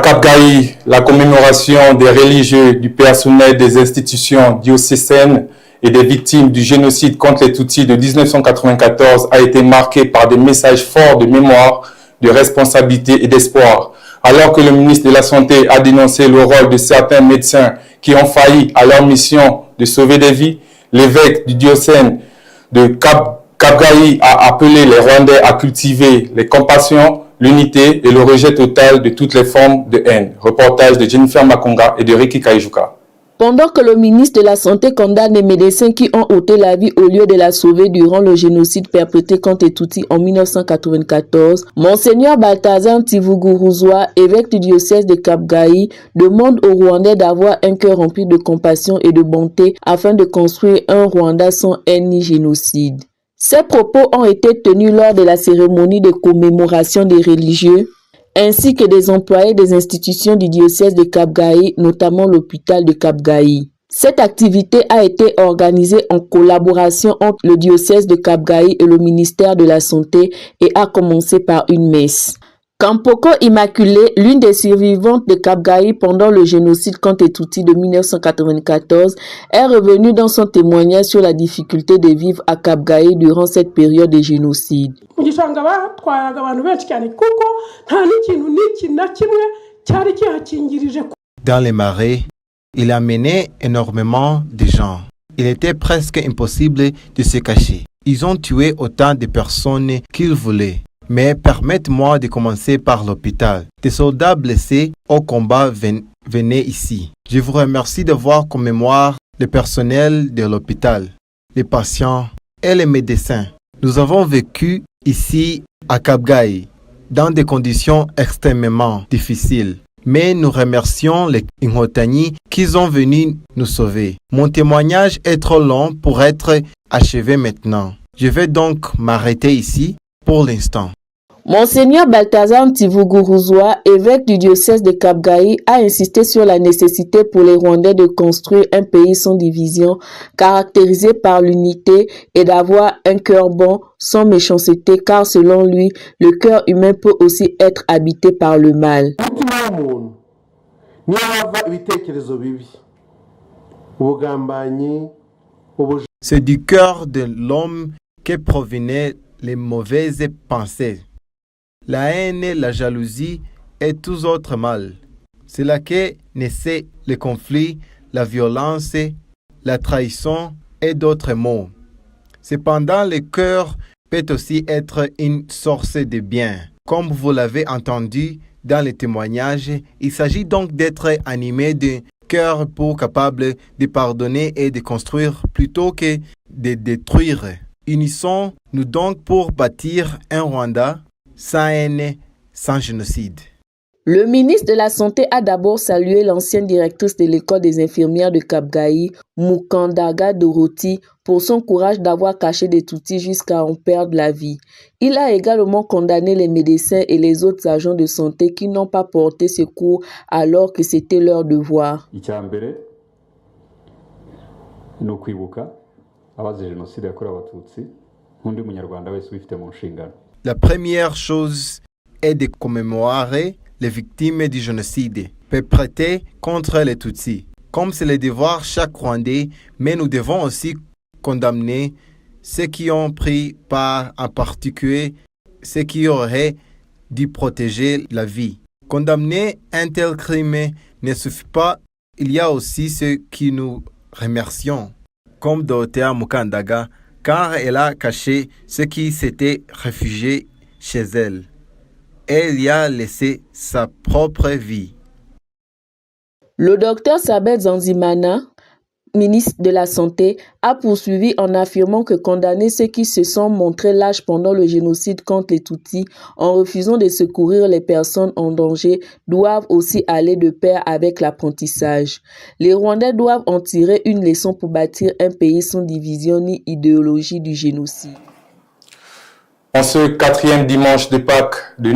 Cap-Gaï, la commémoration des religieux, du personnel des institutions diocésaines et des victimes du génocide contre les Tutsis de 1994 a été marquée par des messages forts de mémoire, de responsabilité et d'espoir. Alors que le ministre de la Santé a dénoncé le rôle de certains médecins qui ont failli à leur mission de sauver des vies, l'évêque du diocèse de Cap-Gaï a appelé les Rwandais à cultiver les compassions, l'unité et le rejet total de toutes les formes de haine. Reportage de Jennifer Makonga et de Ricky Kaijuka. Pendant que le ministre de la Santé condamne les médecins qui ont ôté la vie au lieu de la sauver durant le génocide perpétré contre les Tutsis en 1994, Monseigneur Balthazar Ntivuguruzwa, évêque du diocèse de Cap-Gaï, demande aux Rwandais d'avoir un cœur rempli de compassion et de bonté afin de construire un Rwanda sans haine ni génocide. Ces propos ont été tenus lors de la cérémonie de commémoration des religieux, ainsi que des employés des institutions du diocèse de Cap-Gaï, notamment l'hôpital de Cap-Gaï. Cette activité a été organisée en collaboration entre le diocèse de Cap-Gaï et le ministère de la Santé et a commencé par une messe. Kampoko Immaculée, l'une des survivantes de Cap-Gaï pendant le génocide contre les Tutsis de 1994, est revenue dans son témoignage sur la difficulté de vivre à Cap-Gaï durant cette période de génocide. Dans les marais, il a mené énormément de gens. Il était presque impossible de se cacher. Ils ont tué autant de personnes qu'ils voulaient. Mais permettez-moi de commencer par l'hôpital. Des soldats blessés au combat venaient ici. Je vous remercie de voir comme mémoire le personnel de l'hôpital, les patients et les médecins. Nous avons vécu ici à Cap-Gaï dans des conditions extrêmement difficiles. Mais nous remercions les Inhotani qui sont venus nous sauver. Mon témoignage est trop long pour être achevé maintenant. Je vais donc m'arrêter ici pour l'instant. Monseigneur Balthazar Ntivuguruzwa, évêque du diocèse de Cap-Gaï, a insisté sur la nécessité pour les Rwandais de construire un pays sans division, caractérisé par l'unité et d'avoir un cœur bon, sans méchanceté, car selon lui, le cœur humain peut aussi être habité par le mal. C'est du cœur de l'homme que provenaient les mauvaises pensées. La haine, la jalousie et tous autres mal. C'est là que naissaient les conflits, la violence, la trahison et d'autres maux. Cependant, le cœur peut aussi être une source de bien. Comme vous l'avez entendu dans les témoignages, il s'agit donc d'être animé d'un cœur pour capable de pardonner et de construire plutôt que de détruire. Unissons-nous donc pour bâtir un Rwanda sans haine, sans génocide. Le ministre de la Santé a d'abord salué l'ancienne directrice de l'école des infirmières de Cap-Gaï, Mukandaga Dorothy, pour son courage d'avoir caché des Tutsis jusqu'à en perdre la vie. Il a également condamné les médecins et les autres agents de santé qui n'ont pas porté secours alors que c'était leur devoir. La première chose est de commémorer les victimes du génocide perpétré contre les Tutsis. Comme c'est le devoir chaque Rwandais, mais nous devons aussi condamner ceux qui ont pris part, en particulier ceux qui auraient dû protéger la vie. Condamner un tel crime ne suffit pas, il y a aussi ceux qui nous remercions, comme Dorothea Mukandaga, car elle a caché ceux qui s'étaient réfugiés chez elle. Elle y a laissé sa propre vie. Le docteur Sabet Zanzimana, ministre de la Santé, a poursuivi en affirmant que condamner ceux qui se sont montrés lâches pendant le génocide contre les Tutsis en refusant de secourir les personnes en danger doivent aussi aller de pair avec l'apprentissage. Les Rwandais doivent en tirer une leçon pour bâtir un pays sans division ni idéologie du génocide. En ce 4e dimanche de Pâques de